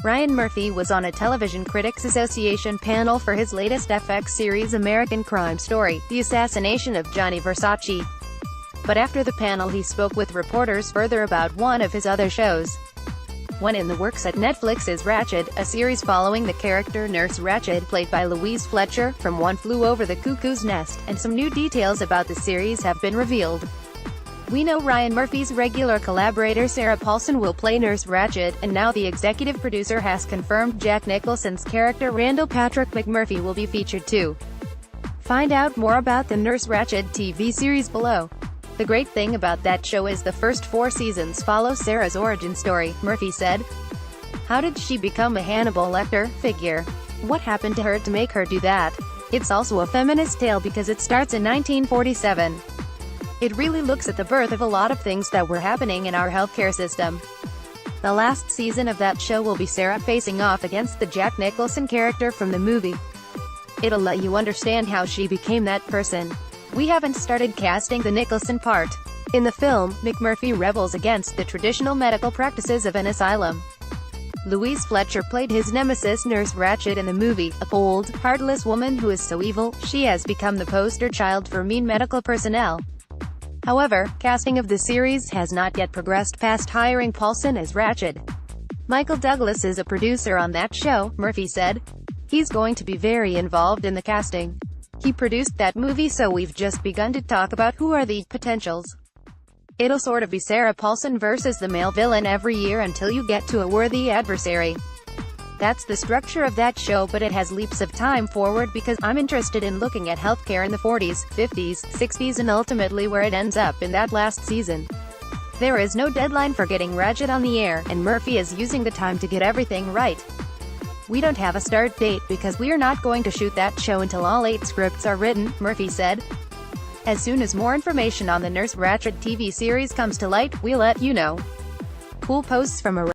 Ryan Murphy was on a Television Critics Association panel for his latest FX series American Crime Story, The Assassination of Gianni Versace. But after the panel he spoke with reporters further about one of his other shows. One in the works at Netflix is Ratched, a series following the character Nurse Ratched, played by Louise Fletcher, from One Flew Over the Cuckoo's Nest, and some new details about the series have been revealed. We know Ryan Murphy's regular collaborator Sarah Paulson will play Nurse Ratched, and now the executive producer has confirmed Jack Nicholson's character Randall Patrick McMurphy will be featured too. Find out more about the Nurse Ratched TV series below. The great thing about that show is the first 4 seasons follow Sarah's origin story, Murphy said. How did she become a Hannibal Lecter figure? What happened to her to make her do that? It's also a feminist tale because it starts in 1947. It really looks at the birth of a lot of things that were happening in our healthcare system. The last season of that show will be Sarah facing off against the Jack Nicholson character from the movie. It'll let you understand how she became that person. We haven't started casting the Nicholson part. In the film, McMurphy rebels against the traditional medical practices of an asylum. Louise Fletcher played his nemesis Nurse Ratched in the movie, a cold, heartless woman who is so evil, she has become the poster child for mean medical personnel. However, casting of the series has not yet progressed past hiring Paulson as Ratched. Michael Douglas is a producer on that show, Murphy said. He's going to be very involved in the casting. He produced that movie, so we've just begun to talk about who are the potentials. It'll sort of be Sarah Paulson versus the male villain every year until you get to a worthy adversary. That's the structure of that show, but it has leaps of time forward because I'm interested in looking at healthcare in the 40s, 50s, 60s and ultimately where it ends up in that last season. There is no deadline for getting Ratched on the air, and Murphy is using the time to get everything right. We don't have a start date because we are not going to shoot that show until all 8 scripts are written, Murphy said. As soon as more information on the Nurse Ratched TV series comes to light, we'll let you know. Cool posts from